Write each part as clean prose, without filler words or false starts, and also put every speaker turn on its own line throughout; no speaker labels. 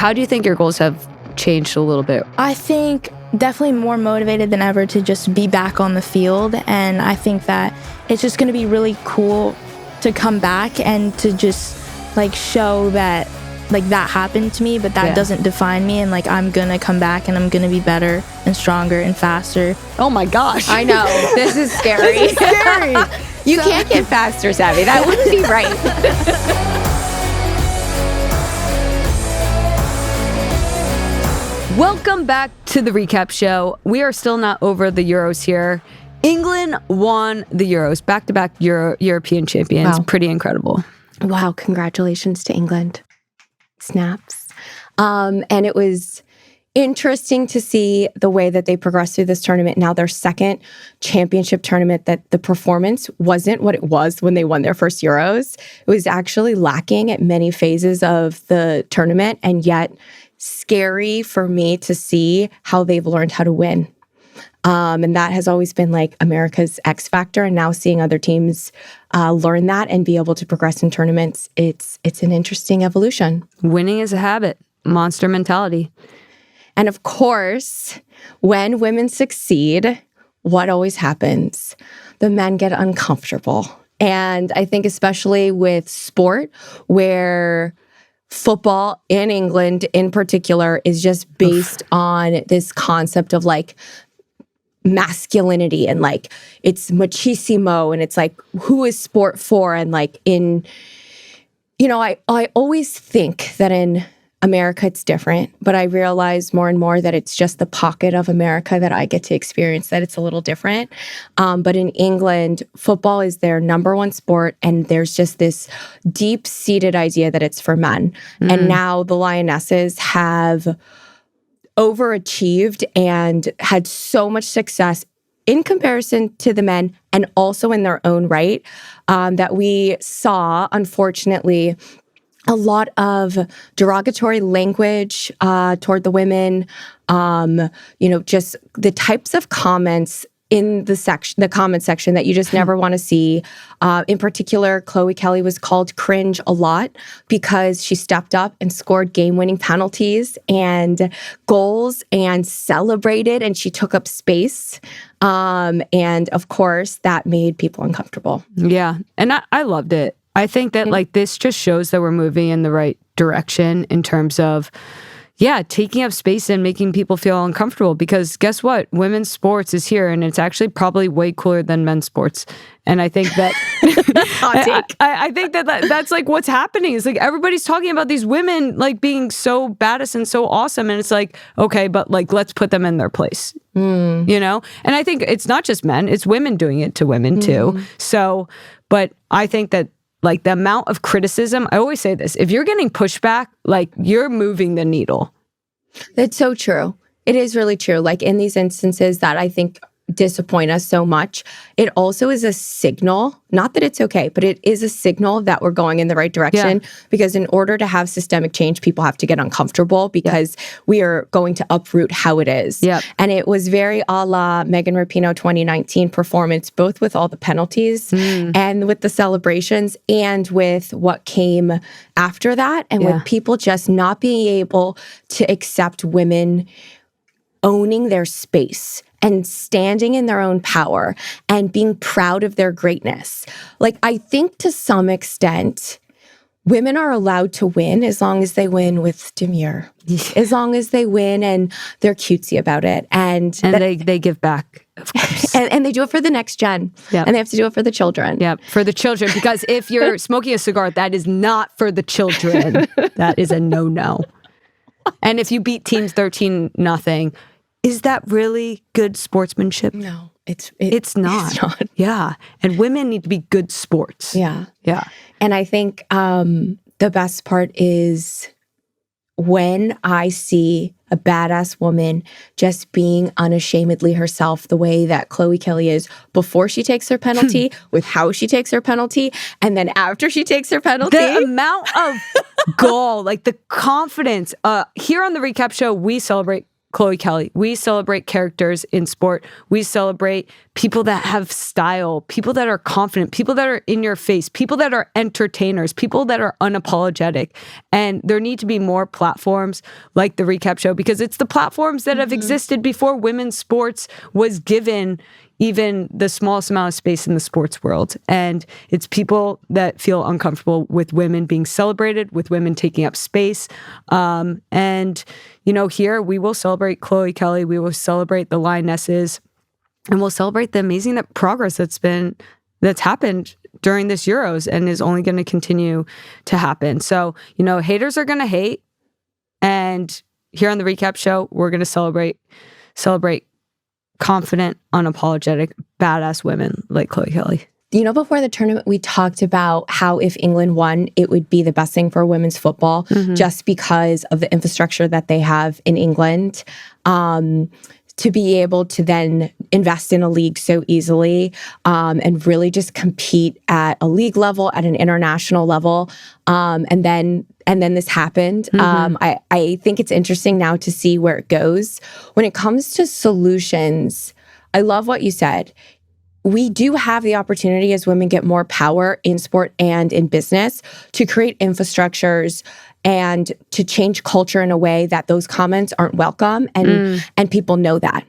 How do you think your goals have changed a little bit?
I think definitely more motivated than ever to just be back on the field. And I think that it's just going to be really cool to come back and to just like show that like that happened to me, but that doesn't define me. And like, I'm going to come back and I'm going to be better and stronger and faster.
Oh my gosh.
I know. This is scary.
This is scary.
You can't get faster, Savvy. That wouldn't be right.
Welcome back to the recap show. We are still not over the Euros here. England won the Euros, back-to-back European champions.
Wow.
Pretty incredible.
Wow, congratulations to England. Snaps. And it was interesting to see the way that they progressed through this tournament. Now their second championship tournament, that the performance wasn't what it was when they won their first Euros. It was actually lacking at many phases of the tournament, and yet scary for me to see how they've learned how to win. And that has always been like America's X factor. And now seeing other teams learn that and be able to progress in tournaments, it's an interesting evolution.
Winning is a habit. Monster mentality.
And of course, when women succeed, what always happens? The men get uncomfortable. And I think especially with sport, where football in England in particular is just based on this concept of like masculinity and like it's machismo, and it's like, who is sport for? And like I always think that in America it's different, but I realize more and more that it's just the pocket of America that I get to experience that it's a little different. But in England, football is their number one sport, and there's just this deep-seated idea that it's for men. And now the Lionesses have overachieved and had so much success in comparison to the men, and also in their own right, that we saw, unfortunately, a lot of derogatory language toward the women, just the types of comments in the comment section that you just never want to see. In particular, Chloe Kelly was called cringe a lot because she stepped up and scored game-winning penalties and goals and celebrated, and she took up space. And of course, that made people uncomfortable.
Yeah, and I loved it. I think that like this just shows that we're moving in the right direction in terms of, taking up space and making people feel uncomfortable, because guess what? Women's sports is here, and it's actually probably way cooler than men's sports. And I think that I think that's like what's happening. Is like everybody's talking about these women like being so badass and so awesome, and it's like, okay, but like let's put them in their place. And I think it's not just men, it's women doing it to women too. So, but I think that like the amount of criticism, I always say this, if you're getting pushback, like you're moving the needle.
That's so true. It is really true. Like in these instances that I think disappoint us so much, it also is a signal, not that it's okay, but it is a signal that we're going in the right direction. Because in order to have systemic change, people have to get uncomfortable, because we are going to uproot how it is. And it was very a la Megan Rapinoe 2019 performance, both with all the penalties and with the celebrations and with what came after that, and with people just not being able to accept women owning their space and standing in their own power and being proud of their greatness. Like, I think to some extent, women are allowed to win as long as they win with demure, as long as they win and they're cutesy about it. And
they give back, of course.
and they do it for the next gen. And they have to do it for the children.
For the children. Because if you're smoking a cigar, that is not for the children. That is a no-no. And if you beat teams 13-0, is that really good sportsmanship?
No, it's not.
It's not. Yeah. And women need to be good sports.
Yeah.
And
I think the best part is when I see a badass woman just being unashamedly herself, the way that Chloe Kelly is before she takes her penalty, with how she takes her penalty, and then after she takes her penalty.
The amount of gall, like the confidence. Here on the recap show, we celebrate Chloe Kelly. We celebrate characters in sport. We celebrate people that have style, people that are confident, people that are in your face, people that are entertainers, people that are unapologetic. And there need to be more platforms like the Recap Show, because it's the platforms that have existed before women's sports was given even the smallest amount of space in the sports world. And it's people that feel uncomfortable with women being celebrated, with women taking up space. And, you know, here we will celebrate Chloe Kelly. We will celebrate the Lionesses, and we'll celebrate the amazing progress that's happened during this Euros and is only going to continue to happen. So, you know, haters are going to hate. And here on the Recap Show, we're going to celebrate confident, unapologetic, badass women like Chloe Kelly.
You know, before the tournament, we talked about how if England won, it would be the best thing for women's football, just because of the infrastructure that they have in England. To be able to then invest in a league so easily, and really just compete at a league level, at an international level. And then this happened. I think it's interesting now to see where it goes. When it comes to solutions, I love what you said. We do have the opportunity as women get more power in sport and in business to create infrastructures and to change culture in a way that those comments aren't welcome, and people know that.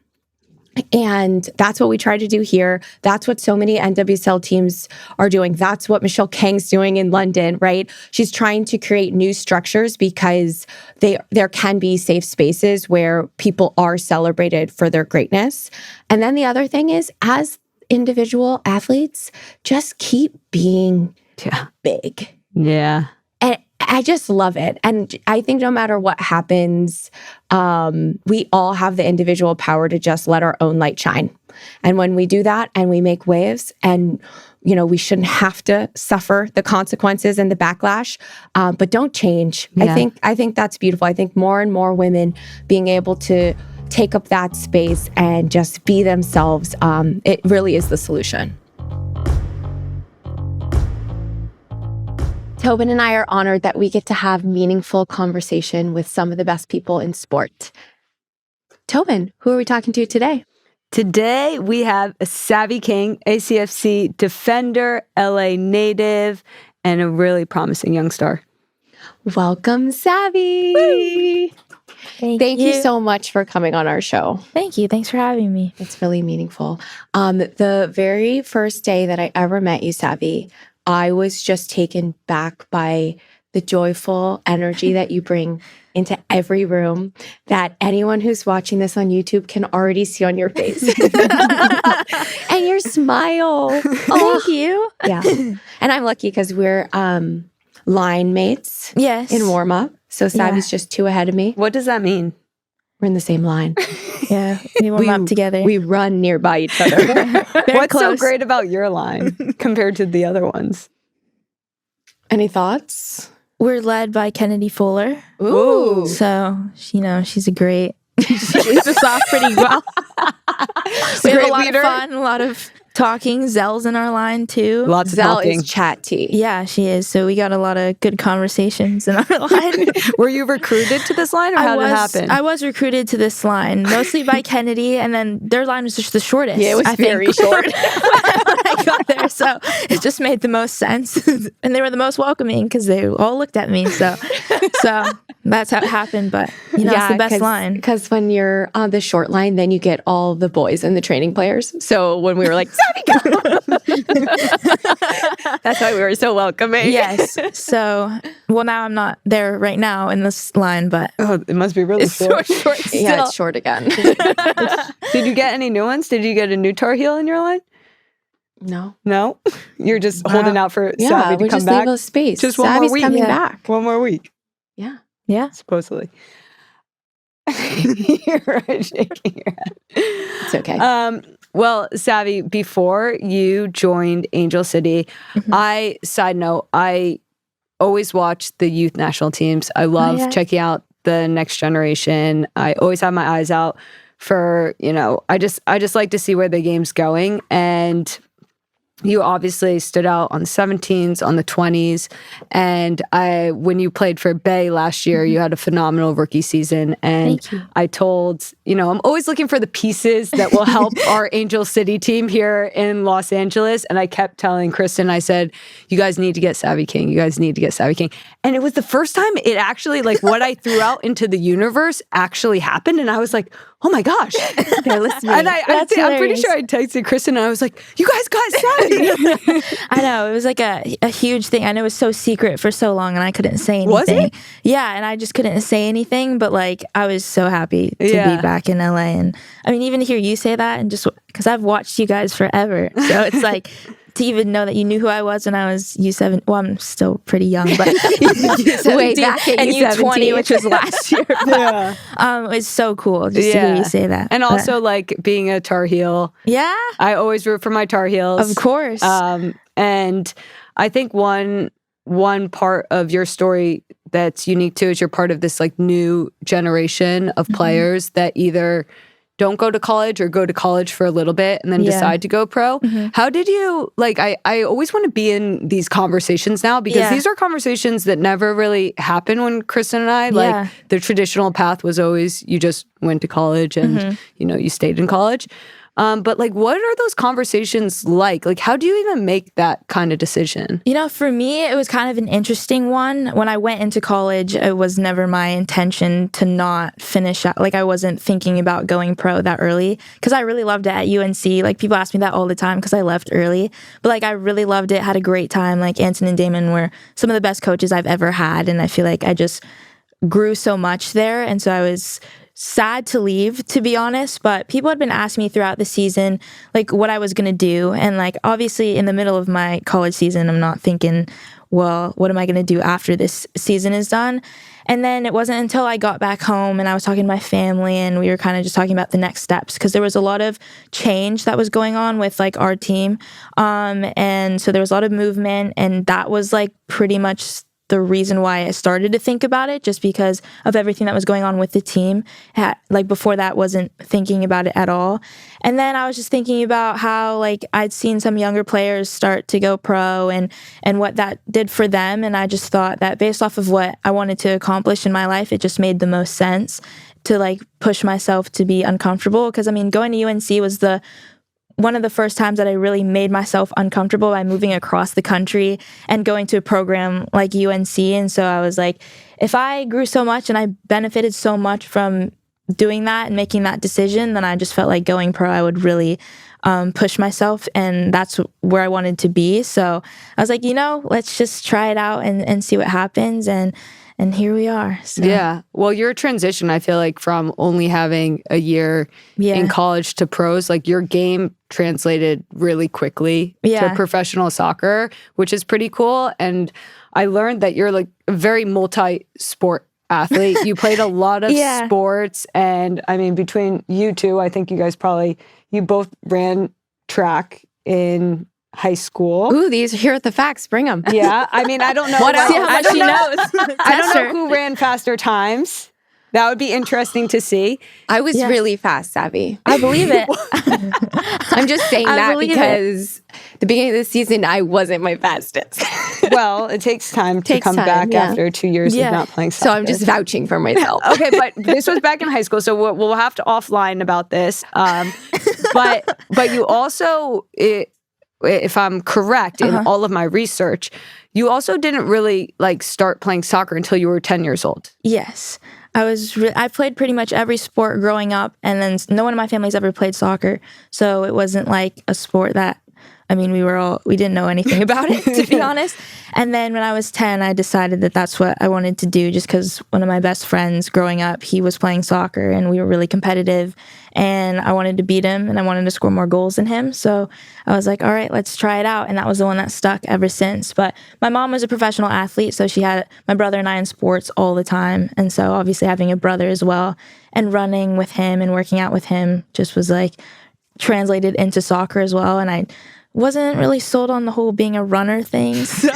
And that's what we try to do here. That's what so many NWSL teams are doing. That's what Michelle Kang's doing in London, right? She's trying to create new structures because there can be safe spaces where people are celebrated for their greatness. And then the other thing is, as individual athletes, just keep being big.
Yeah.
And I just love it. And I think no matter what happens, we all have the individual power to just let our own light shine. And when we do that and we make waves, and, you know, we shouldn't have to suffer the consequences and the backlash, but don't change.
Yeah.
I think that's beautiful. I think more and more women being able to take up that space and just be themselves, it really is the solution. Tobin and I are honored that we get to have meaningful conversation with some of the best people in sport. Tobin, who are we talking to today?
Today we have Savy King, ACFC defender, LA native, and a really promising young star.
Welcome, Savy. Thank you so much for coming on our show.
Thank you. Thanks for having me.
It's really meaningful. The very first day that I ever met you, Savy, I was just taken back by the joyful energy that you bring into every room that anyone who's watching this on YouTube can already see on your face. And your smile.
Thank you.
Yeah. And I'm lucky because we're line mates in warm-up. So Savy's just 2 ahead of me.
What does that mean?
We're in the same line.
Yeah, we warm up together.
We run nearby each other.
What's so great about your line compared to the other ones?
Any thoughts?
We're led by Kennedy Fuller.
Ooh.
So, you know, she's a great, she leads us off pretty well. We have a lot of fun, a lot of talking. Zell's in our line too.
Lots of
Zell
talking.
is chatty.
Yeah, she is. So we got a lot of good conversations in our line.
Were you recruited to this line, or how did it happen?
I was recruited to this line, mostly by Kennedy, and then their line was just the shortest.
Yeah, it was very short.
When I got there, so it just made the most sense. And they were the most welcoming because they all looked at me. So that's how it happened. But, you know, it's the best line.
Because when you're on the short line, then you get all the boys and the training players. So when we were like, that's why we were so welcoming.
Yes. So, well, now I'm not there right now in this line, but
it must be really short.
short still.
Yeah, it's short again.
Did you get any new ones? Did you get a new Tar Heel in your line? No? You're just holding out for Savy to come
just
back?
Leave a space.
Just one
Savy's
more week.
coming back.
One more week.
Yeah.
Supposedly. You're right, shaking your head.
It's okay.
Well, Savy, before you joined Angel City, side note, I always watch the youth national teams. I love checking out the next generation. I always have my eyes out for, you know, I just like to see where the game's going. And you obviously stood out on the 17s, on the 20s. And when you played for Bay last year, you had a phenomenal rookie season. And I told, I'm always looking for the pieces that will help our Angel City team here in Los Angeles. And I kept telling Christen, I said, you guys need to get Savy King. You guys need to get Savy King. And it was the first time it actually, like, what I threw out into the universe actually happened. And I was like, oh my gosh.
They're listening.
And I'm pretty sure I texted Christen and I was like, you guys got Savy.
I know. It was like a huge thing. I know it was so secret for so long and I couldn't say anything.
Was it?
Yeah, and I just couldn't say anything, but like I was so happy to be back in LA. And I mean, even to hear you say that and just because I've watched you guys forever. So it's like to even know that you knew who I was when I was U7. Well, I'm still pretty young, but
way back at
and
U17.
U20, which was last year. But, it's so cool just to hear you say that.
And also like being a Tar Heel.
Yeah.
I always root for my Tar Heels.
Of course.
And I think one part of your story that's unique too is you're part of this like new generation of players that either don't go to college or go to college for a little bit and then decide to go pro. How did you, like, I always want to be in these conversations now because these are conversations that never really happened when Christen and I, like the traditional path was always you just went to college and, you stayed in college. But like, what are those conversations like? Like, how do you even make that kind of decision?
For me, it was kind of an interesting one. When I went into college, it was never my intention to not finish out. Like, I wasn't thinking about going pro that early because I really loved it at UNC. Like, people ask me that all the time because I left early. But like, I really loved it, had a great time. Like, Anton and Damon were some of the best coaches I've ever had. And I feel like I just grew so much there. And so I was sad to leave, to be honest, but people had been asking me throughout the season, like, what I was going to do. And, like, obviously in the middle of my college season, I'm not thinking, well, what am I going to do after this season is done? And then it wasn't until I got back home and I was talking to my family and we were kind of just talking about the next steps because there was a lot of change that was going on with, like, our team. And so there was a lot of movement, and that was, like, pretty much the reason why I started to think about it, just because of everything that was going on with the team. Like, before that, wasn't thinking about it at all. And then I was just thinking about how, like, I'd seen some younger players start to go pro and what that did for them. And I just thought that based off of what I wanted to accomplish in my life, it just made the most sense to, like, push myself to be uncomfortable. Because, I mean, going to UNC was one of the first times that I really made myself uncomfortable by moving across the country and going to a program like UNC. And so I was like, if I grew so much and I benefited so much from doing that and making that decision, then I just felt like going pro, I would really push myself. And that's where I wanted to be. So I was like, let's just try it out and see what happens. And here we are. So.
Yeah. Well, your transition, I feel like, from only having a year in college to pros, like, your game translated really quickly to professional soccer, which is pretty cool. And I learned that you're, like, a very multi-sport athlete. You played a lot of sports. And I mean, between you two, I think you both ran track in high school.
Ooh, these here at the facts. Bring them.
Yeah. I mean, I don't know.
What else? I don't know.
I don't know who ran faster times. That would be interesting to see.
I was really fast, Savy.
I believe it.
I'm just saying that because the beginning of the season, I wasn't my fastest.
Well, it takes time to come back after 2 years of not playing soccer.
So I'm just vouching for myself.
Okay, but this was back in high school, so we'll have to offline about this. But you also, if I'm correct in all of my research, you also didn't really, like, start playing soccer until you were 10 years old.
Yes. I played pretty much every sport growing up, and then no one in my family's ever played soccer. So it wasn't like a sport that, I mean, we didn't know anything about it, to be honest. And then when I was 10, I decided that that's what I wanted to do, just because one of my best friends growing up, he was playing soccer and we were really competitive, and I wanted to beat him and I wanted to score more goals than him. So I was like, all right, let's try it out. And that was the one that stuck ever since. But my mom was a professional athlete, so she had my brother and I in sports all the time. And so obviously having a brother as well and running with him and working out with him just was, like, translated into soccer as well. And I wasn't really sold on the whole being a runner thing. So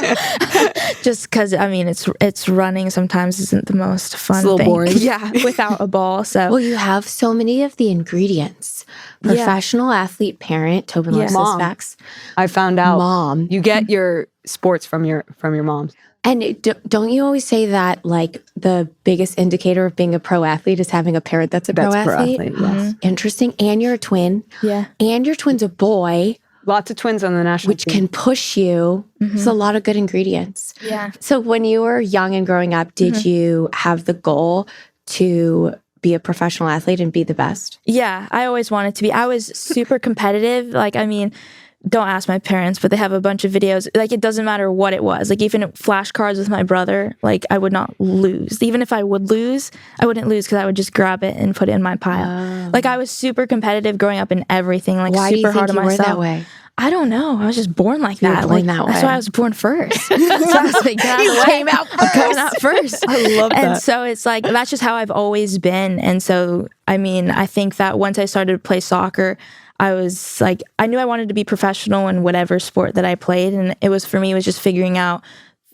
Just because, I mean, it's running sometimes isn't the most fun
It's a little
thing.
boring.
Yeah, without a ball. So
Well, you have so many of the ingredients. Professional athlete, parent, Tobin loves his facts.
I found out.
Mom.
You get your sports from your moms.
And don't you always say that like the biggest indicator of being a pro athlete is having a parent that's a pro athlete?
Yes.
Interesting. And you're a twin.
yeah.
And your twin's a boy,
Lots of twins on the national
which
team.
can push you. There's a lot of good ingredients.
Yeah.
So when you were young and growing up, did you have the goal to be a professional athlete and be the best?
Yeah, I always wanted to be. I was super competitive. Like, I mean, don't ask my parents, but they have a bunch of videos. Like, it doesn't matter what it was. Like, even flashcards with my brother, like, I would not lose. Even if I would lose, I wouldn't lose because I would just grab it and put it in my pile. Like, I was super competitive growing up in everything. Like,
Why
super hard on
you were
myself.
that way?
I don't know. I was just born like that.
born
Like,
that
that's
way.
why I was born first. So I was like, you
came out
coming out first.
I love that.
And so it's like, that's just how I've always been. And so, I mean, I think that once I started to play soccer, I was like, I knew I wanted to be professional in whatever sport that I played. And it was, for me, it was just figuring out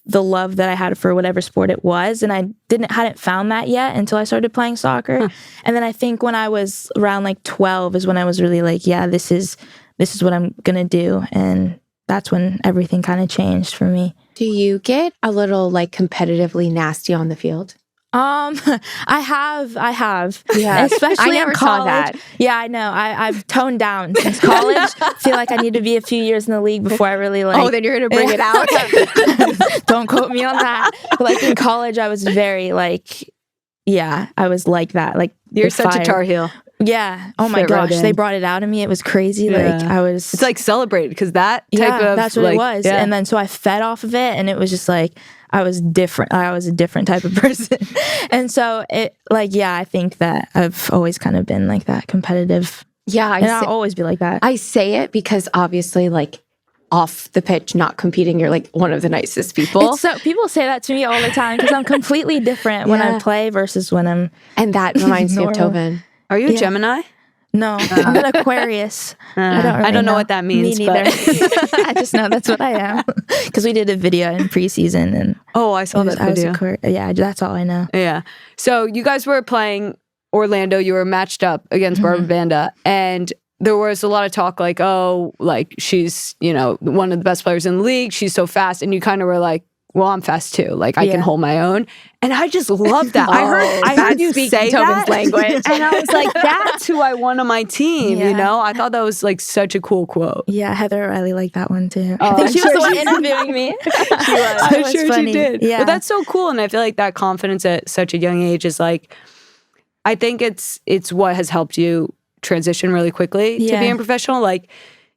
the love that I had for whatever sport it was. And I hadn't found that yet until I started playing soccer. And then I think when I was around like 12 is when I was really like, yeah, this is what I'm going to do. And that's when everything kind of changed for me.
Do you get a little like competitively nasty on the field?
I have.
Yeah.
Especially
I never
in
saw
college.
that.
Yeah, I know. I've toned down since college. Feel like I need to be a few years in the league before I really like.
Oh, then you're going to bring it out?
Don't quote me on that. But like in college, I was very like, yeah, I was like that. Like
You're
with
such
fire.
a Tar Heel.
Yeah. Oh my
Fit right
gosh.
in.
They brought it out of me. It was crazy. Like I was.
It's like celebrated because that type of
that's what
like,
it was.
yeah.
And then so I fed off of it, and it was just like I was different. I was a different type of person. And so it like, yeah, I think that I've always kind of been like that, competitive.
Yeah.
And I'll always be like that.
I say it because obviously like off the pitch, not competing, you're like one of the nicest people.
It's so people say that to me all the time because I'm completely different when I play versus when I'm.
And that reminds me of Tobin.
Are you a Gemini?
No, I'm an Aquarius. I
don't know what that means.
Me neither. I just know that's what I am because we did a video in preseason, and
I saw that video.
Yeah, that's all I know.
Yeah. So you guys were playing Orlando. You were matched up against Barbara Banda, and there was a lot of talk like, oh, like she's, one of the best players in the league. She's so fast. And you kind of were like, well, I'm fast too. Like I can hold my own. And I just love that. I heard you say
Tobin's
that
language.
and I was like, that's who I want on my team. I thought that was like such a cool quote.
Yeah, Heather Riley liked that one too. I think she was the one interviewing me. She was.
I'm sure she did.
Yeah.
But that's so cool. And I feel like that confidence at such a young age is like, I think it's what has helped you transition really quickly to being professional. Like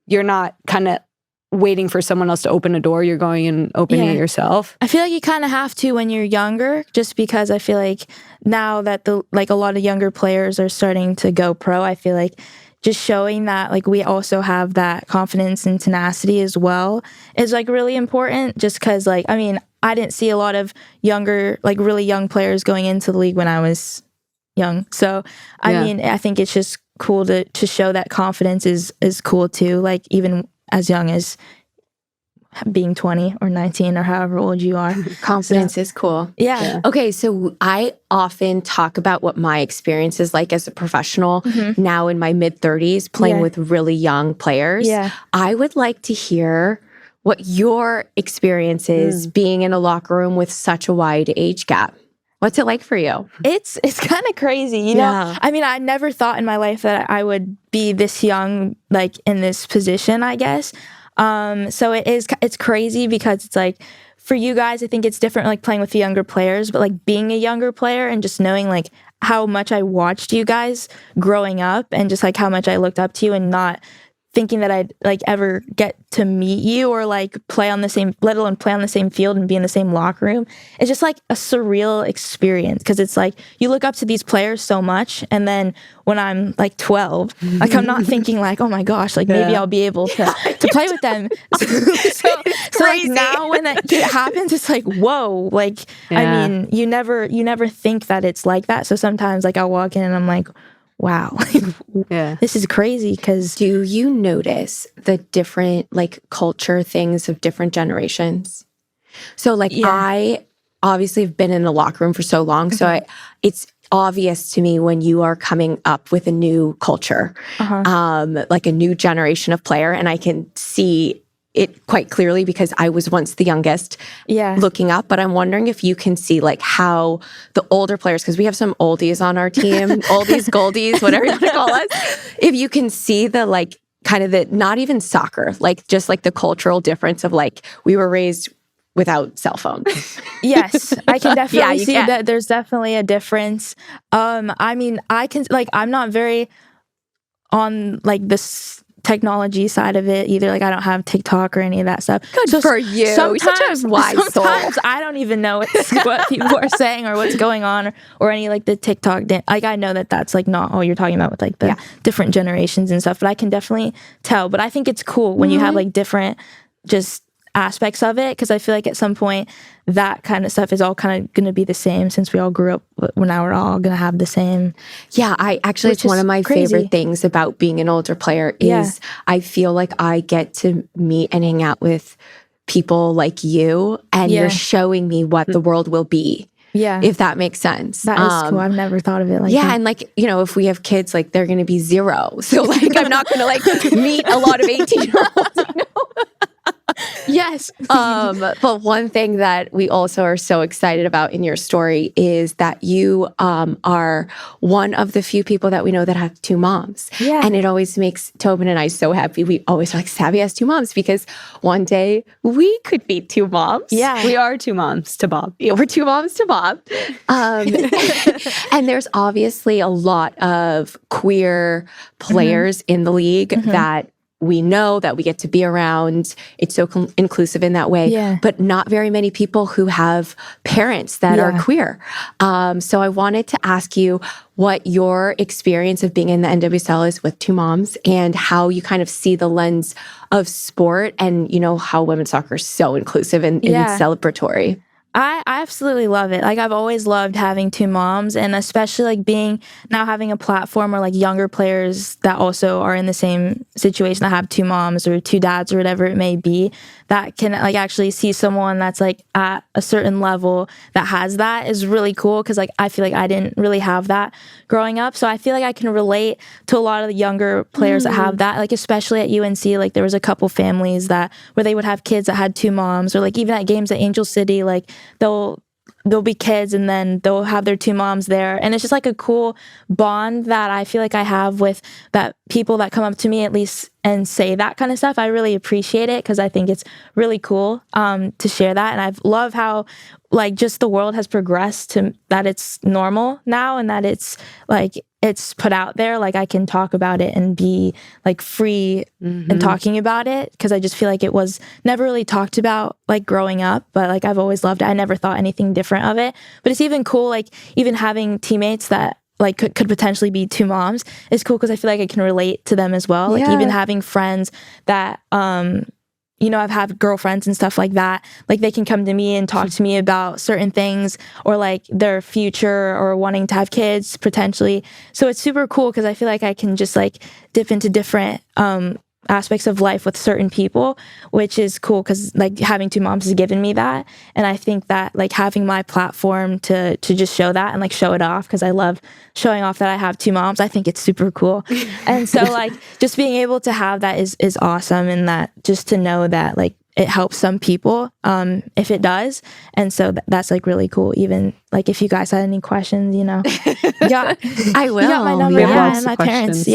you're not kind of waiting for someone else to open a door. You're going and opening it yourself.
I feel like you kind of have to when you're younger, just because I feel like now that a lot of younger players are starting to go pro, I feel like just showing that like we also have that confidence and tenacity as well is like really important, just because like, I mean, I didn't see a lot of younger, like really young players going into the league when I was young. So, I mean, I think it's just cool to show that confidence is cool too. Like even as young as being 20 or 19 or however old you are.
Confidence is cool.
Yeah.
Okay, so I often talk about what my experience is like as a professional now in my mid-30s playing with really young players.
Yeah.
I would like to hear what your experience is being in a locker room with such a wide age gap. What's it like for you?
It's kind of crazy, you know? I mean, I never thought in my life that I would be this young, like in this position, I guess. So it's crazy because it's like, for you guys, I think it's different, like playing with the younger players, but like being a younger player and just knowing like how much I watched you guys growing up and just like how much I looked up to you and not thinking that I'd like ever get to meet you or like play on the same, let alone play on the same field and be in the same locker room. It's just like a surreal experience because it's like you look up to these players so much, and then when I'm like 12, like I'm not thinking like, oh my gosh, like maybe I'll be able to play with them. so like now when that happens, it's like, whoa, like I mean, you never think that it's like that. So sometimes like I'll walk in and I'm like, wow, this is crazy. Because
do you notice the different like culture things of different generations? So like I obviously have been in the locker room for so long. So it's obvious to me when you are coming up with a new culture, like a new generation of player. And I can see it quite clearly because I was once the youngest looking up, but I'm wondering if you can see like how the older players, because we have some oldies on our team, oldies, goldies, whatever you want to call us, if you can see the like kind of the, not even soccer, like just like the cultural difference of like, we were raised without cell phones.
Yes, I can definitely see that there's definitely a difference. I mean, I can, like, I'm not very on like this technology side of it either. Like I don't have TikTok or any of that stuff.
Good for you.
Sometimes I don't even know what people are saying or what's going on or any like the TikTok like I know that that's like not all you're talking about with like the different generations and stuff, but I can definitely tell. But I think it's cool when you have like different just aspects of it, because I feel like at some point that kind of stuff is all kind of going to be the same since we all grew up. Now we're all going to have the same.
Yeah, it's one of my favorite things about being an older player is I feel like I get to meet and hang out with people like you, and you're showing me what the world will be. Yeah. If that makes sense.
That is cool. I've never thought of it like that.
And like, you know, if we have kids, like they're going to be 0. So like, I'm not going to like meet a lot of 18-year-olds, you know?
Yes.
But one thing that we also are so excited about in your story is that you are one of the few people that we know that have 2 moms. Yeah. And it always makes Tobin and I so happy. We always are like, Savy has 2 moms, because one day we could be 2 moms.
Yeah. We are 2 moms to Bob.
Yeah, we're 2 moms to Bob. And there's obviously a lot of queer players in the league that we know, that we get to be around. It's so inclusive in that way, but not very many people who have parents that are queer. So I wanted to ask you what your experience of being in the NWSL is with 2 moms, and how you kind of see the lens of sport, and you know how women's soccer is so inclusive and celebratory.
I absolutely love it. Like I've always loved having 2 moms, and especially like now having a platform where like younger players that also are in the same situation that have 2 moms or 2 dads or whatever it may be, that can like actually see someone that's like at a certain level that has that is really cool. Cause like I feel like I didn't really have that growing up. So I feel like I can relate to a lot of the younger players that have that, like especially at UNC, like there was a couple families where they would have kids that had 2 moms, or like even at games at Angel City, like there'll be kids and then they'll have their 2 moms there. And it's just like a cool bond that I feel like I have with that people that come up to me at least and say that kind of stuff. I really appreciate it, because I think it's really cool to share that. And I love how like just the world has progressed to that it's normal now, and that it's like it's put out there. Like I can talk about it and be like free in talking about it, because I just feel like it was never really talked about like growing up, but like I've always loved it. I never thought anything different of it. But it's even cool, like even having teammates that like could potentially be 2 moms is cool, because I feel like I can relate to them as well. Like even having friends that you know, I've had girlfriends and stuff like that. Like they can come to me and talk to me about certain things, or like their future, or wanting to have kids potentially. So it's super cool, because I feel like I can just like dip into different aspects of life with certain people, which is cool, because like having 2 moms has given me that. And I think that like having my platform to just show that and like show it off, because I love showing off that I have 2 moms. I think it's super cool. And so like just being able to have that is awesome, and that just to know that like it helps some people if it does. And so that's like really cool. Even like if you guys had any questions, you know,
I will.
You got my number, and my parents.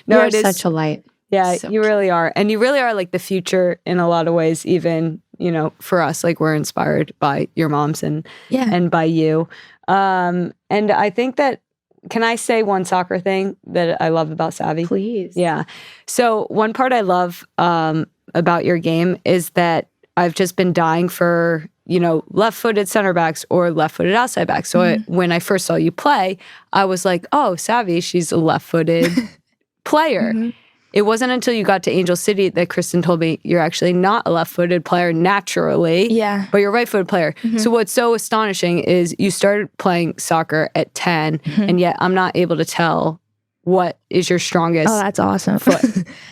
No,
you're such a light.
Yeah, so you really are. And you really are like the future in a lot of ways, even, you know, for us, like we're inspired by your moms and by you. And I think that, can I say one soccer thing that I love about Savy?
Please.
Yeah. So one part I love about your game is that I've just been dying for, you know, left-footed center backs or left-footed outside backs. So when I first saw you play, I was like, oh, Savy, she's a left-footed player. It wasn't until you got to Angel City that Christen told me you're actually not a left-footed player naturally, but you're a right-footed player. So what's so astonishing is you started playing soccer at 10, and yet I'm not able to tell what is your strongest
Oh, that's awesome.
foot,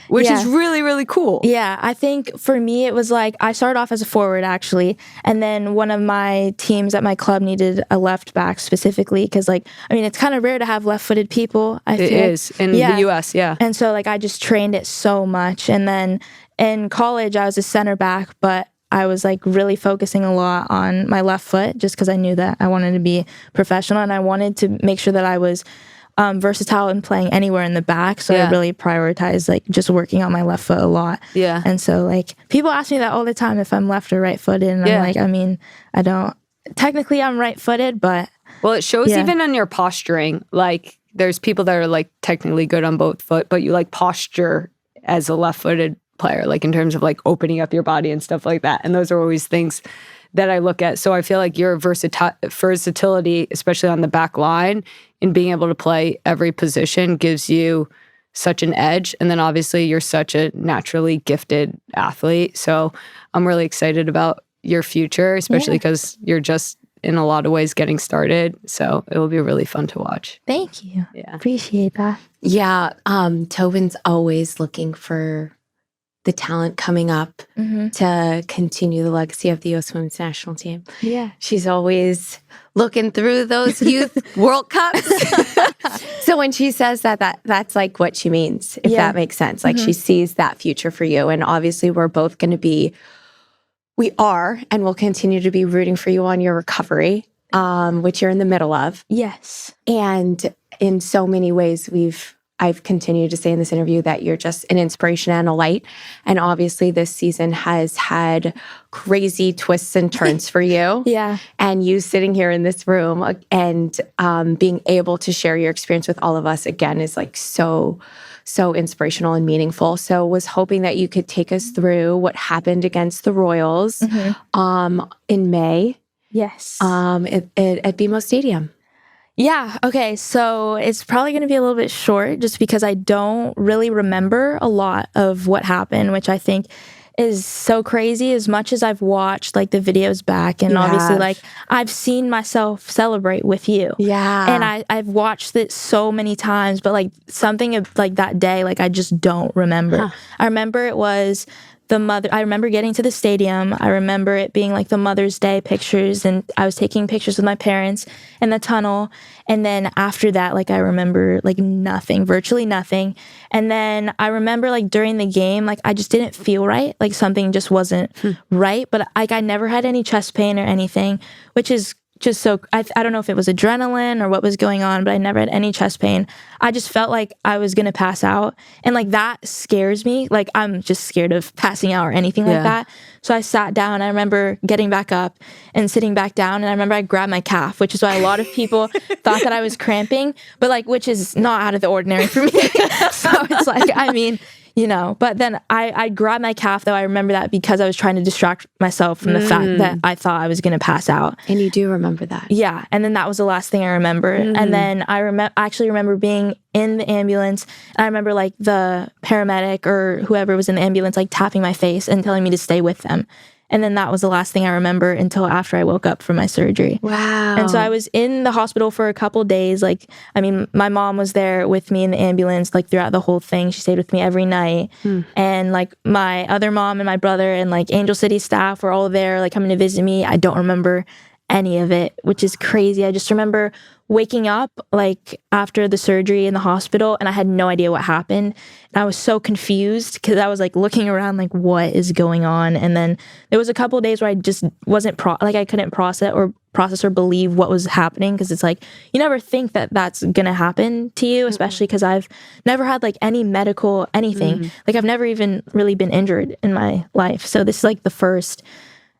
which
Yeah.
is really, really cool.
Yeah, I think for me, it was like I started off as a forward actually. And then one of my teams at my club needed a left back specifically because, like, I mean, it's kind of rare to have left footed people. I
It
feel
is in the US, yeah.
And so, like, I just trained it so much. And then in college, I was a center back, but I was like really focusing a lot on my left foot just because I knew that I wanted to be professional and I wanted to make sure that I was versatile and playing anywhere in the back. So I really prioritized like just working on my left foot a lot.
Yeah.
And so like people ask me that all the time if I'm left or right footed. And I'm like, I mean, I don't, technically I'm right footed, but.
Well, it shows even on your posturing. Like there's people that are like technically good on both foot, but you like posture as a left footed player, like in terms of like opening up your body and stuff like that. And those are always things that I look at. So I feel like your versatility, especially on the back line, in being able to play every position gives you such an edge. And then obviously you're such a naturally gifted athlete. So I'm really excited about your future, especially because you're just in a lot of ways getting started. So it will be really fun to watch.
Thank you.
Yeah.
Appreciate that.
Yeah. Tobin's always looking for the talent coming up to continue the legacy of the U.S. Women's National Team.
Yeah.
She's always looking through those youth World Cups. So when she says that, that's like what she means, if that makes sense. Like she sees that future for you. And obviously we're both going to be, we are, and will continue to be rooting for you on your recovery, which you're in the middle of.
Yes.
And in so many ways, I've continued to say in this interview that you're just an inspiration and a light. And obviously this season has had crazy twists and turns for you.
Yeah.
And you sitting here in this room and being able to share your experience with all of us again is like so inspirational and meaningful. So was hoping that you could take us through what happened against the Royals in May.
Yes.
At BMO Stadium.
Yeah. Okay. So it's probably going to be a little bit short just because I don't really remember a lot of what happened, which I think is so crazy as much as I've watched like the videos back and obviously like I've seen myself celebrate with you.
Yeah.
And I've watched it so many times, but like something of like that day, like I just don't remember. I remember it was I remember getting to the stadium. I remember it being like the Mother's Day pictures and I was taking pictures with my parents in the tunnel. And then after that, like I remember like nothing, virtually nothing. And then I remember like during the game, like I just didn't feel right. Like something just wasn't right. But like I never had any chest pain or anything, which is just so, I don't know if it was adrenaline or what was going on, but I never had any chest pain. I just felt like I was going to pass out. And like that scares me. Like I'm just scared of passing out or anything like that. So I sat down. I remember getting back up and sitting back down. And I remember I grabbed my calf, which is why a lot of people thought that I was cramping, but like, which is not out of the ordinary for me. So it's like, I mean, you know, but then I grabbed my calf, though. I remember that because I was trying to distract myself from the fact that I thought I was going to pass out.
And you do remember that.
Yeah. And then that was the last thing I remember. And then I actually remember being in the ambulance. And I remember like the paramedic or whoever was in the ambulance, like tapping my face and telling me to stay with them. And then that was the last thing I remember until after I woke up from my surgery.
Wow.
And so I was in the hospital for a couple days. Like, I mean, my mom was there with me in the ambulance, like throughout the whole thing. She stayed with me every night. And like my other mom and my brother and like Angel City staff were all there, like coming to visit me. I don't remember any of it, which is crazy. I just remember waking up like after the surgery in the hospital and I had no idea what happened. And I was so confused because I was like looking around like what is going on. And then there was a couple of days where I just wasn't I couldn't process or believe what was happening because it's like you never think that that's gonna happen to you, especially because I've never had like any medical anything. Like I've never even really been injured in my life. So this is like the first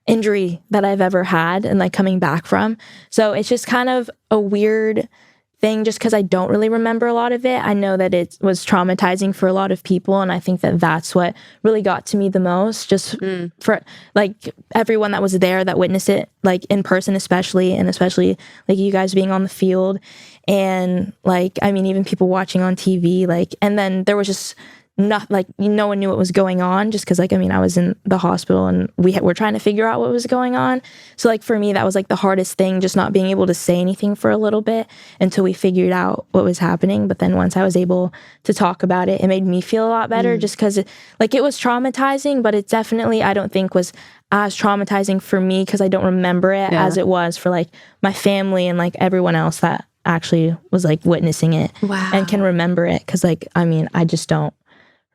injury that I've ever had and like coming back from. So it's just kind of a weird thing just because I don't really remember a lot of it. I know that it was traumatizing for a lot of people. And I think that that's what really got to me the most, just for like everyone that was there that witnessed it, like in person especially, and especially like you guys being on the field. And like, I mean, even people watching on TV, like, and then there was just not like no one knew what was going on, just because like, I mean, I was in the hospital and we're trying to figure out what was going on. So like for me, that was like the hardest thing, just not being able to say anything for a little bit until we figured out what was happening. But then once I was able to talk about it, it made me feel a lot better, just because it was traumatizing, but it definitely, I don't think was as traumatizing for me because I don't remember it as it was for like my family and like everyone else that actually was like witnessing it and can remember it. Because like, I mean, I just don't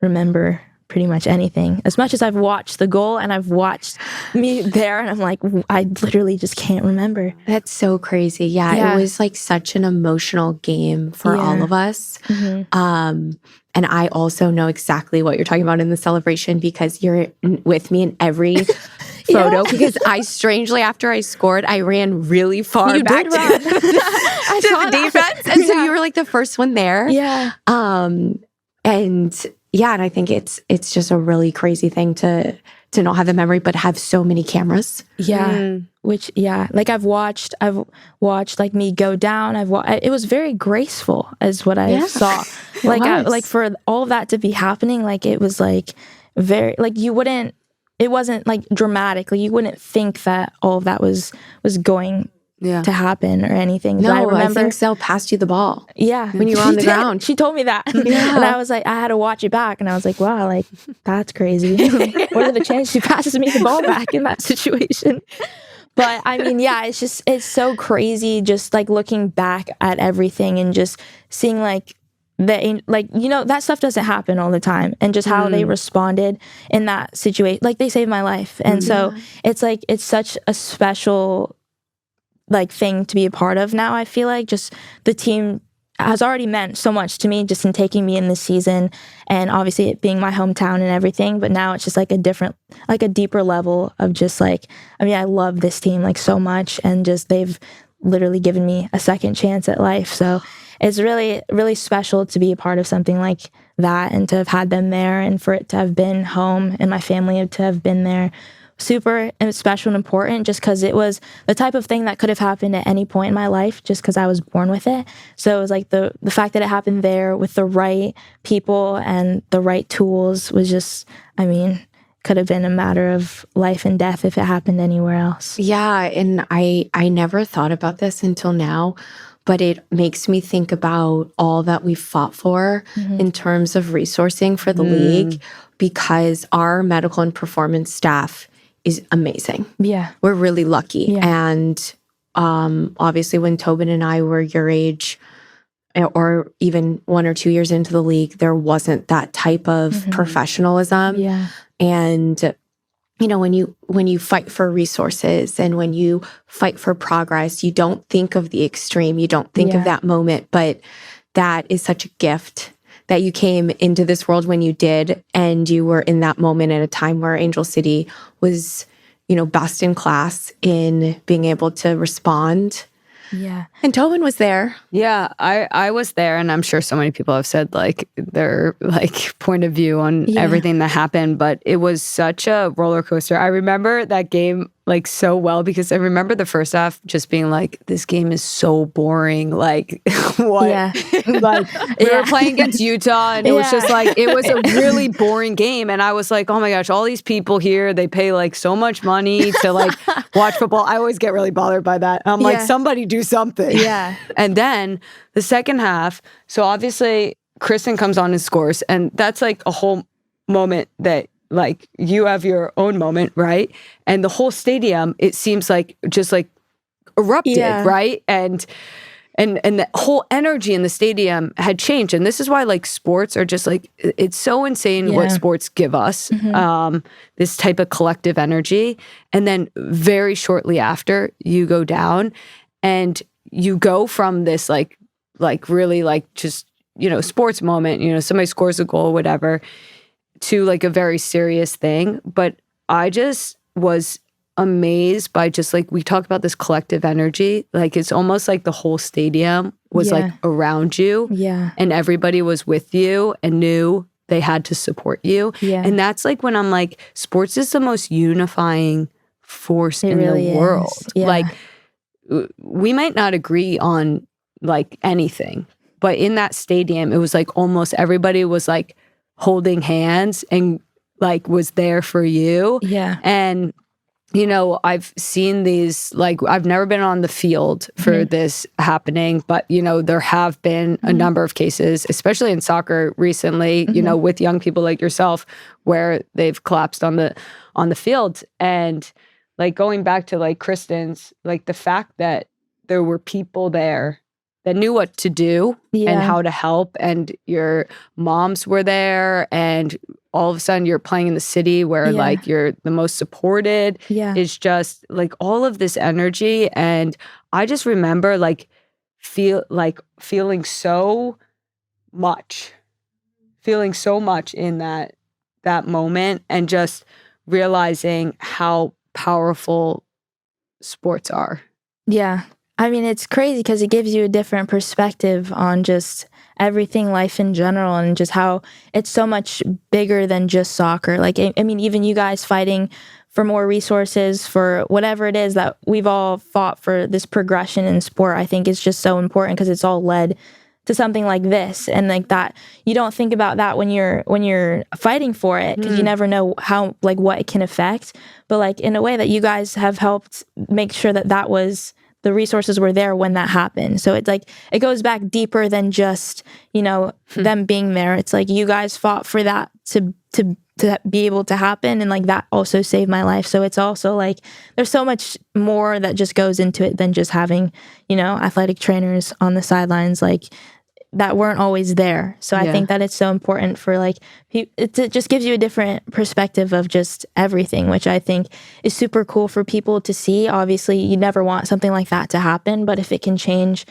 remember pretty much anything. As much as I've watched the goal and I've watched me there, and I'm like, I literally just can't remember.
That's so crazy. Yeah, it was like such an emotional game for all of us. And I also know exactly what you're talking about in the celebration because you're with me in every photo. Because I strangely, after I scored, I ran really far back to the defense. And so you were like the first one there.
Yeah.
And I think it's just a really crazy thing to not have the memory, but have so many cameras.
Yeah. Which, like I've watched like me go down. It was very graceful as what I saw. Like for all of that to be happening, like it was like very, like it wasn't like dramatic. Like you wouldn't think that all of that was going to happen or anything.
No,
I remember
Zell passed you the ball.
Yeah.
When you were on the ground.
She told me that. And I was like, I had to watch it back. And I was like, wow, like, that's crazy. What are the chances she passes me the ball back in that situation? But I mean, it's so crazy just like looking back at everything and just seeing like, that stuff doesn't happen all the time. And just how they responded in that situation. Like, they saved my life. And so it's like, it's such a special like thing to be a part of now. I feel like just the team has already meant so much to me just in taking me in this season, and obviously it being my hometown and everything, but now it's just like a deeper level of just like, I mean, I love this team like so much, and just they've literally given me a second chance at life. So it's really, really special to be a part of something like that, and to have had them there, and for it to have been home and my family to have been there. Super special and important, just because it was the type of thing that could have happened at any point in my life, just because I was born with it. So it was like the fact that it happened there with the right people and the right tools was just, I mean, could have been a matter of life and death if it happened anywhere else.
Yeah, and I never thought about this until now, but it makes me think about all that we fought for in terms of resourcing for the league, because our medical and performance staff is amazing.
Yeah.
We're really lucky. Yeah. And obviously when Tobin and I were your age, or even 1 or 2 years into the league, there wasn't that type of professionalism.
Yeah.
And you know, when you fight for resources and when you fight for progress, you don't think of the extreme, you don't think of that moment, but that is such a gift that you came into this world when you did, and you were in that moment at a time where Angel City was, you know, best in class in being able to respond.
Yeah.
And Tobin was there.
Yeah, I was there, and I'm sure so many people have said like their like point of view on everything that happened, but it was such a roller coaster. I remember that game like so well, because I remember the first half just being like, this game is so boring. Like, what?
Yeah.
Like, we were playing against Utah, and it was just like, it was a really boring game. And I was like, oh my gosh, all these people here, they pay like so much money to like watch football. I always get really bothered by that. I'm like, somebody do something.
Yeah.
And then the second half, so obviously Christen comes on and scores, and that's like a whole moment that like you have your own moment, right? And the whole stadium, it seems like just like erupted, right? And the whole energy in the stadium had changed. And this is why like sports are just like, it's so insane what sports give us, this type of collective energy. And then very shortly after, you go down and you go from this like really like just, you know, sports moment, you know, somebody scores a goal, whatever, to like a very serious thing. But I just was amazed by just like, we talk about this collective energy. Like, it's almost like the whole stadium was like around you.
Yeah.
And everybody was with you and knew they had to support you. Yeah. And that's like when I'm like, sports is the most unifying force in the world.
Yeah.
Like, we might not agree on like anything, but in that stadium, it was like almost everybody was like holding hands and like was there for you.
Yeah.
And you know, I've seen these, like, I've never been on the field for this happening, but, you know, there have been a number of cases, especially in soccer recently, you know, with young people like yourself, where they've collapsed on the field. And like going back to like Kristen's, like the fact that there were people there that knew what to do and how to help, and your moms were there, and all of a sudden you're playing in the city where like you're the most supported. Is just like all of this energy. And I just remember like feeling so much in that moment, and just realizing how powerful sports are.
Yeah. I mean, it's crazy because it gives you a different perspective on just everything, life in general, and just how it's so much bigger than just soccer. Like, I mean, even you guys fighting for more resources for whatever it is that we've all fought for, this progression in sport, I think is just so important because it's all led to something like this. And like that, you don't think about that when you're fighting for it, because you never know how, like, what it can affect. But like in a way that you guys have helped make sure that was, the resources were there when that happened. So it's like, it goes back deeper than just, you know, them being there. It's like you guys fought for that to be able to happen. And like that also saved my life. So it's also like, there's so much more that just goes into it than just having, you know, athletic trainers on the sidelines, like that weren't always there. So I think that it's so important for like, it just gives you a different perspective of just everything, which I think is super cool for people to see. Obviously, you never want something like that to happen, but if it can change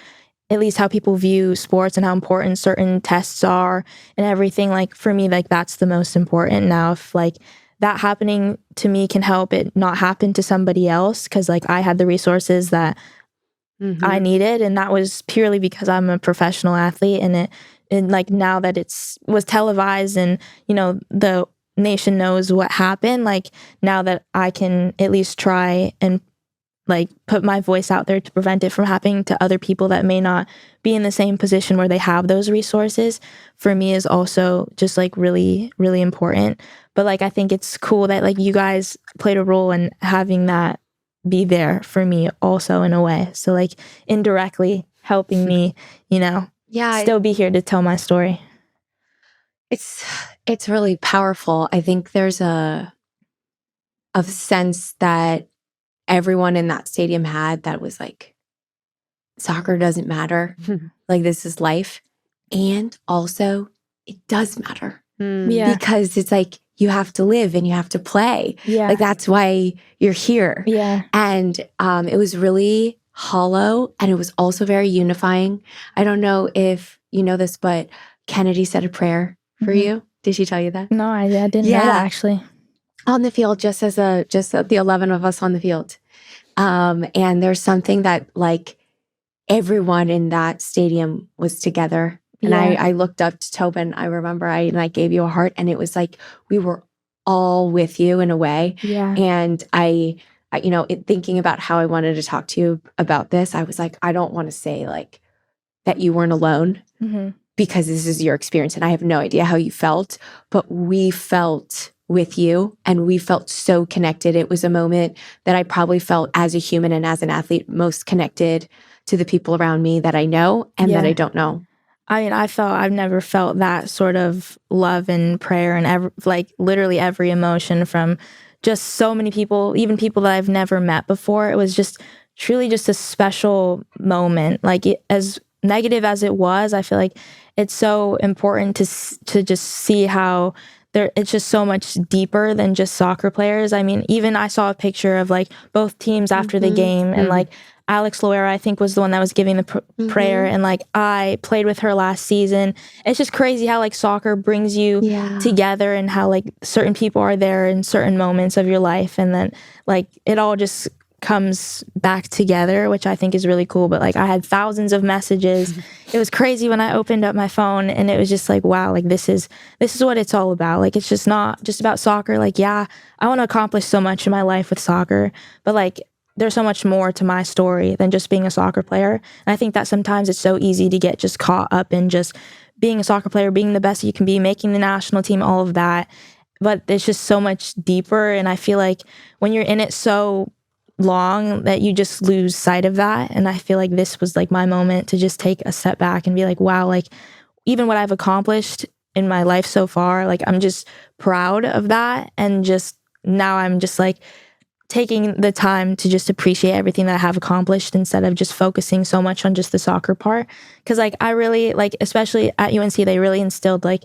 at least how people view sports and how important certain tests are and everything, like for me, like that's the most important. Now, if like that happening to me can help it not happen to somebody else, because like I had the resources that I needed, and that was purely because I'm a professional athlete, and like now that was televised and, you know, the nation knows what happened, like now that I can at least try and like put my voice out there to prevent it from happening to other people that may not be in the same position where they have those resources, for me is also just like really, really important. But like, I think it's cool that like you guys played a role in having that be there for me also in a way. So like indirectly helping me, you know, still be here to tell my story.
It's really powerful. I think there's a sense that everyone in that stadium had, that was like, soccer doesn't matter. Like, this is life. And also it does matter. Because it's like, you have to live and you have to play. Like, that's why you're here. And it was really hollow, and it was also very unifying. I don't know if you know this, but Kennedy said a prayer for you. Did she tell you that?
No, I didn't know that actually.
On the field, just the 11 of us on the field. And there's something that like everyone in that stadium was together. And I looked up to Tobin. I remember I gave you a heart, and it was like we were all with you in a way. And I you know, thinking about how I wanted to talk to you about this, I was like, I don't want to say like that you weren't alone, because this is your experience, and I have no idea how you felt, but we felt with you, and we felt so connected. It was a moment that I probably felt as a human and as an athlete most connected to the people around me that I know and that I don't know.
I mean, I've never felt that sort of love and prayer and like literally every emotion from just so many people, even people that I've never met before. It was just truly just a special moment. Like as negative as it was, I feel like it's so important to just see how it's just so much deeper than just soccer players. I mean, even I saw a picture of like both teams after the game, and like Alex Loera, I think, was the one that was giving the prayer, and like I played with her last season. It's just crazy how like soccer brings you together, and how like certain people are there in certain moments of your life, and then like it all just comes back together, which I think is really cool. But like I had thousands of messages. It was crazy when I opened up my phone, and it was just like, wow, like this is what it's all about. Like it's just not just about soccer. Like, yeah, I want to accomplish so much in my life with soccer, but like there's so much more to my story than just being a soccer player. And I think that sometimes it's so easy to get just caught up in just being a soccer player, being the best you can be, making the national team, all of that. But it's just so much deeper. And I feel like when you're in it so long that you just lose sight of that. And I feel like this was like my moment to just take a step back and be like, wow, like even what I've accomplished in my life so far, like I'm just proud of that. And just now I'm just like taking the time to just appreciate everything that I have accomplished instead of just focusing so much on just the soccer part. Because like I really like, especially at UNC, they really instilled like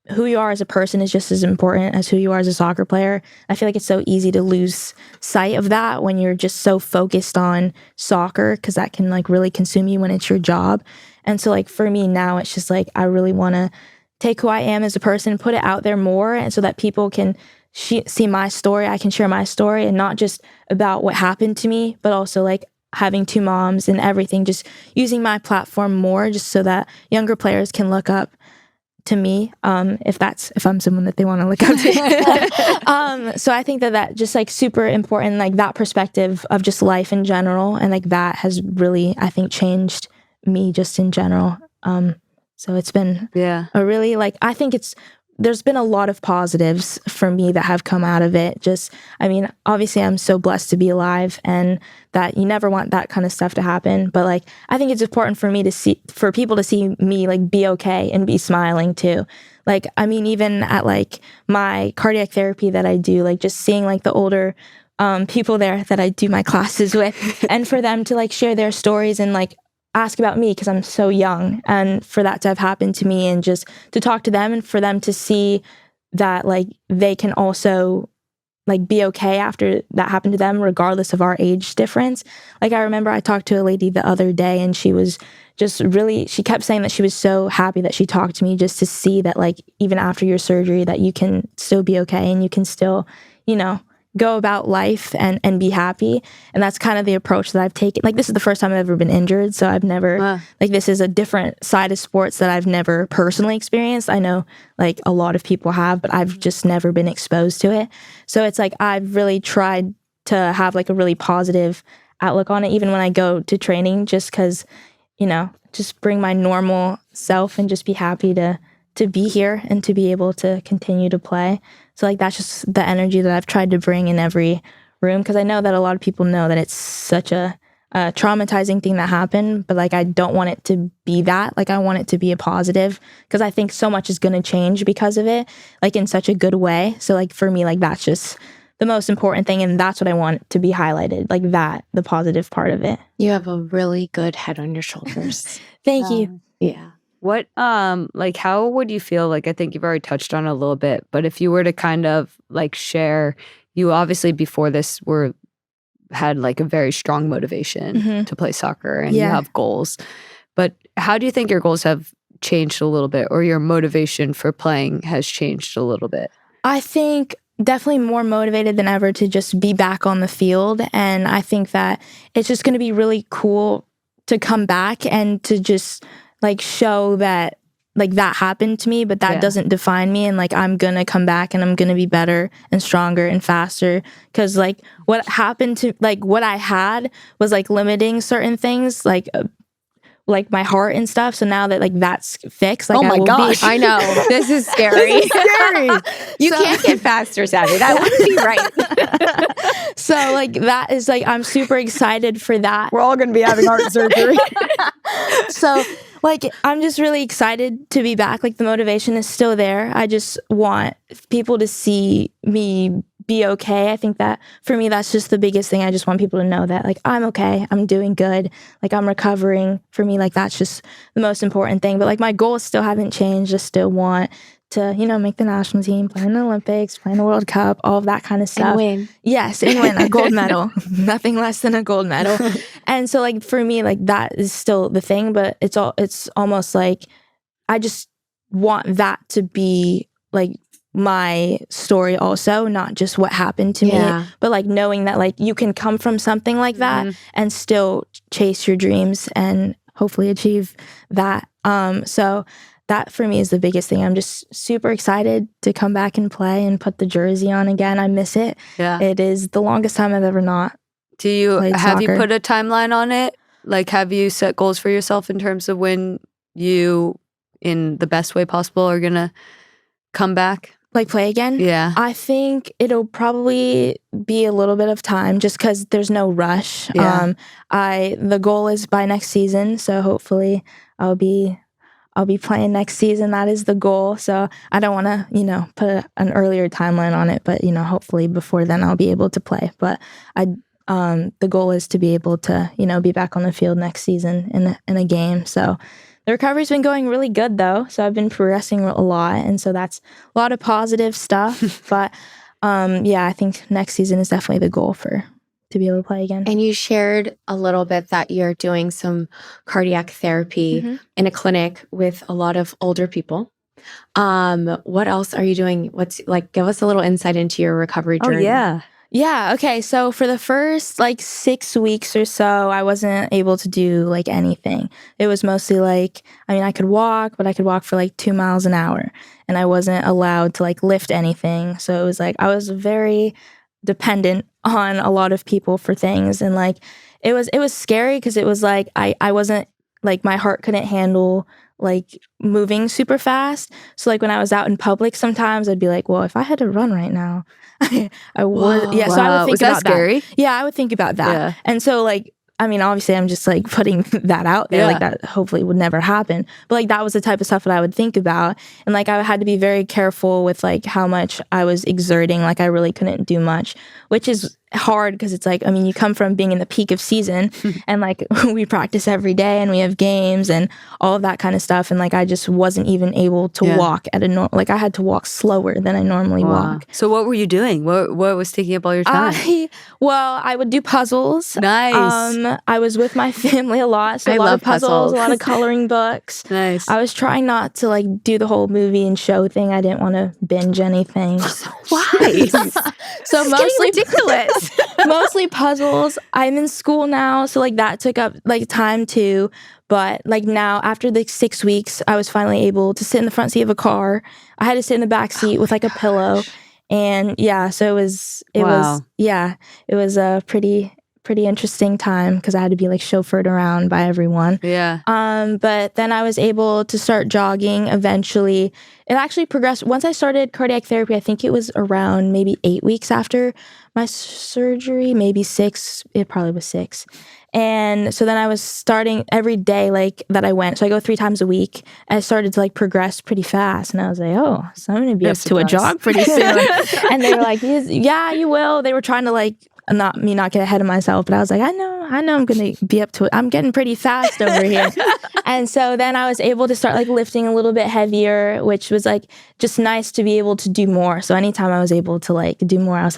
who you are as a person is just as important as who you are as a soccer player. I feel like it's so easy to lose sight of that when you're just so focused on soccer, because that can like really consume you when it's your job. And so like for me now, it's just like I really want to take who I am as a person, put it out there more, and so that people can see my story. I can share my story, and not just about what happened to me, but also like having 2 moms and everything, just using my platform more just so that younger players can look up to me, if I'm someone that they want to look up to. So I think that just like super important, like that perspective of just life in general, and like that has really, I think, changed me just in general. So it's been a really like, I think there's been a lot of positives for me that have come out of it. Just, I mean, obviously I'm so blessed to be alive, and that you never want that kind of stuff to happen. But like, I think it's important for people to see me like be okay and be smiling too. Like, I mean, even at like my cardiac therapy that I do, like just seeing like the older people there that I do my classes with, and for them to like share their stories and like ask about me because I'm so young, and for that to have happened to me, and just to talk to them and for them to see that like they can also like be okay after that happened to them, regardless of our age difference. Like I remember I talked to a lady the other day, and she was just really, she kept saying that she was so happy that she talked to me, just to see that like even after your surgery that you can still be okay and you can still, you know, go about life and be happy. And that's kind of the approach that I've taken. Like this is the first time I've ever been injured, so I've never like, this is a different side of sports that I've never personally experienced. I know like a lot of people have, but I've just never been exposed to it. So it's like I've really tried to have like a really positive outlook on it, even when I go to training, just because, you know, just bring my normal self and just be happy to be here and to be able to continue to play. So like that's just the energy that I've tried to bring in every room, because I know that a lot of people know that it's such a traumatizing thing that happened, but like I don't want it to be that. Like I want it to be a positive, because I think so much is going to change because of it, like in such a good way. So like for me, like that's just the most important thing, and that's what I want to be highlighted, like that, the positive part of it.
You have a really good head on your shoulders.
Thank you.
Yeah.
What, like, how would you feel, like, I think you've already touched on it a little bit, but if you were to kind of, like, share, you obviously before this had, like, a very strong motivation to play soccer, and you have goals, but how do you think your goals have changed a little bit, or your motivation for playing has changed a little bit?
I think definitely more motivated than ever to just be back on the field, and I think that it's just going to be really cool to come back and to just like show that like that happened to me, but that doesn't define me, and like I'm gonna come back and I'm gonna be better and stronger and faster, because like what happened to like what I had was like limiting certain things, like my heart and stuff. So now that like that's fixed, like
oh my gosh, I know this is scary.
Scary.
You can't get faster, Savvy. That wouldn't be right.
So like that is like I'm super excited for that.
We're all gonna be having heart surgery.
So like I'm just really excited to be back. Like the motivation is still there. I just want people to see me be okay. I think that for me, that's just the biggest thing. I just want people to know that like I'm okay. I'm doing good. Like I'm recovering. For me, like that's just the most important thing. But like my goals still haven't changed. I still want to, you know, make the national team, play in the Olympics, play in the World Cup, all of that kind of stuff.
And win.
Yes, and win a gold medal. Nothing less than a gold medal. And so like for me, like that is still the thing, but it's almost like I just want that to be like my story also, not just what happened to me, but like knowing that like you can come from something like that and still chase your dreams and hopefully achieve that. So that for me is the biggest thing. I'm just super excited to come back and play and put the jersey on again. I miss it. Yeah. It is the longest time I've ever not.
Have you put a timeline on it? Like, have you set goals for yourself in terms of when you in the best way possible are going to come back?
Like play again?
Yeah.
I think it'll probably be a little bit of time just because there's no rush.
Yeah.
The goal is by next season, so hopefully I'll be playing next season. That is the goal. So I don't want to, put an earlier timeline on it, but hopefully before then I'll be able to play. But the goal is to be able to, be back on the field next season in a game. So the recovery's been going really good though. So I've been progressing a lot, and so that's a lot of positive stuff. But I think next season is definitely the goal to be able to play again.
And you shared a little bit that you're doing some cardiac therapy in a clinic with a lot of older people. What else are you doing? Give us a little insight into your recovery journey.
Oh, yeah.
Yeah. Okay. So for the first 6 weeks or so, I wasn't able to do anything. It was mostly I could walk, but I could walk for 2 miles an hour, and I wasn't allowed to lift anything. So it was I was very dependent on a lot of people for things, and it was scary because it was I wasn't my heart couldn't handle moving super fast. So when I was out in public, sometimes I'd be well, if I had to run right now, I would. Yeah.
Wow.
So I would think
Was that
about
scary?
that. Yeah, I would think about that.
Yeah.
And so obviously I'm just putting that out there,
Yeah.
that hopefully would never happen. But that was the type of stuff that I would think about. And I had to be very careful with how much I was exerting. I really couldn't do much, which is hard because it's you come from being in the peak of season and we practice every day and we have games and all of that kind of stuff. And I just wasn't even able to walk at a I had to walk slower than I normally walk.
So what were you doing? What was taking up all your time?
I would do puzzles.
Nice.
I was with my family a lot. So
I
a lot
love
of puzzles,
puzzles.
a lot of coloring books.
Nice.
I was trying not to do the whole movie and show thing. I didn't want to binge anything.
Why?
So
It's
mostly
ridiculous.
mostly puzzles. I'm in school now, so that took up time too. But now after the 6 weeks, I was finally able to sit in the front seat of a car. I had to sit in the back seat with a pillow, and so it was a pretty interesting time because I had to be chauffeured around by everyone.
Yeah.
But then I was able to start jogging eventually. It actually progressed. Once I started cardiac therapy, I think it was around maybe 8 weeks after my surgery, maybe 6. It probably was 6. And so then I was starting every day that I went. So I go 3 times a week. I started to progress pretty fast. And I was oh, so I'm going to be up to a jog pretty soon. And they were yeah, you will. They were trying to not get ahead of myself, but I was I know I'm going to be up to it. I'm getting pretty fast over here. And so then I was able to start lifting a little bit heavier, which was just nice to be able to do more. So anytime I was able to do more, I was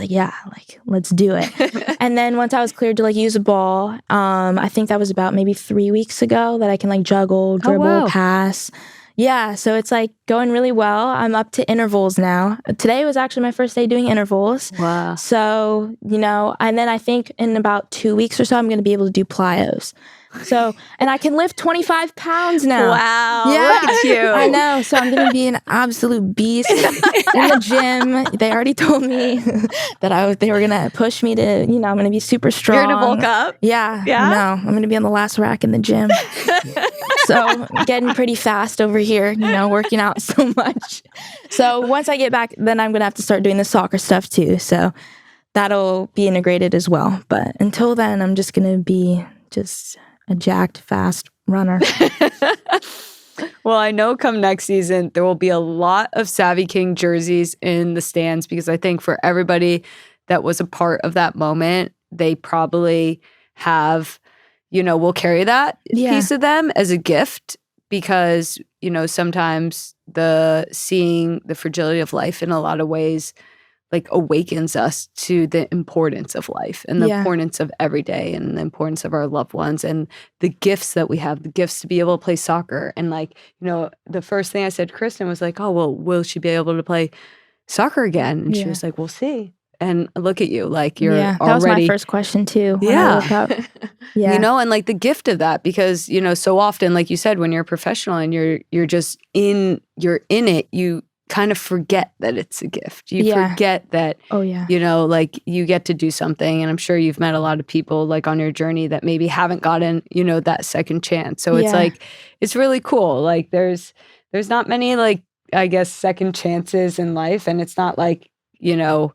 let's do it. And then once I was cleared to use a ball, I think that was about maybe 3 weeks ago that I can juggle, dribble,
wow.
pass. Yeah, so it's going really well. I'm up to intervals now. Today was actually my first day doing intervals.
Wow.
So, and then I think in about 2 weeks or so, I'm going to be able to do plyos. So, and I can lift 25 pounds now.
Wow.
Yeah,
Look at you.
I know. So I'm going to be an absolute beast in the gym. They already told me that they were going to push me to, I'm going to be super strong.
You're going to bulk up?
Yeah.
Yeah?
No, I'm going to be on the last rack in the gym. So getting pretty fast over here, working out so much. So once I get back, then I'm going to have to start doing the soccer stuff too. So that'll be integrated as well. But until then, I'm just going to be just a jacked, fast runner.
Well, I know come next season, there will be a lot of Savy King jerseys in the stands because I think for everybody that was a part of that moment, they probably have, will carry that piece of them as a gift because, sometimes seeing the fragility of life in a lot of ways awakens us to the importance of life and the importance of every day and the importance of our loved ones and the gifts that we have, the gifts to be able to play soccer. And the first thing I said to Kristen was oh, well, will she be able to play soccer again? And she was we'll see. And look at you, you're
that
already.
was my first question too. When I woke up. Yeah.
And the gift of that, because, so often, like you said, when you're a professional and you're just in it, you kind of forget that it's a gift. You
Yeah.
forget that,
Oh, yeah.
you know, like you get to do something. And I'm sure you've met a lot of people like on your journey that maybe haven't gotten, you know, that second chance. So it's
Yeah.
like, it's really cool. Like there's not many like, I guess, second chances in life. And it's not like, you know,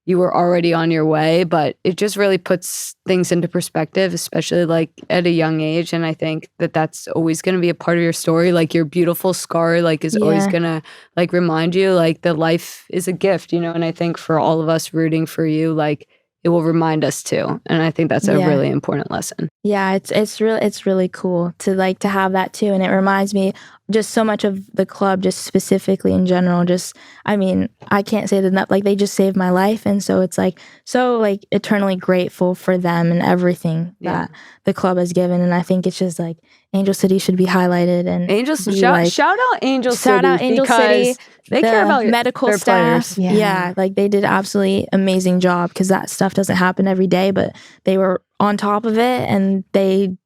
you were already on your way, but it just really puts things into perspective, especially like at a young age. And I think that that's always going to be a part of your story. Like your beautiful scar, like is always
Yeah.
going to like remind you like that life is a gift, you know? And I think for all of us rooting for you, like it will remind us too. And I think that's a
Yeah.
really important lesson.
Yeah, it's really cool to like to have that too, and it reminds me just so much of the club, just specifically in general. Just, I mean, I can't say enough. Like they just saved my life, and so it's like so like eternally grateful for them and everything that the club has given. And I think it's just like Angel City should be highlighted and be
Shout out Angel City.
shout out Angel City.
They care about
medical
their
staff.
players.
Yeah, like they did absolutely amazing job because that stuff doesn't happen every day, but they were on top of it and they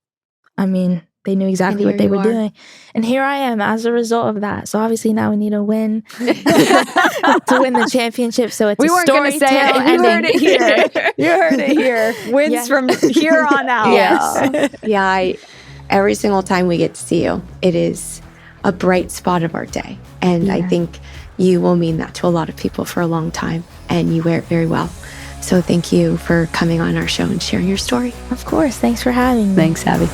knew exactly what they were doing. And here I am as a result of that. So obviously now we need a win to win the championship. So it's
We
a
weren't going to say it.
storytelling
You heard it here. You heard it here. Wins
Yeah.
from here on out.
Yes.
Yeah, every single time we get to see you, it is a bright spot of our day. And I think you will mean that to a lot of people for a long time, and you wear it very well. So thank you for coming on our show and sharing your story.
Of course. Thanks for having me.
Thanks, Savy.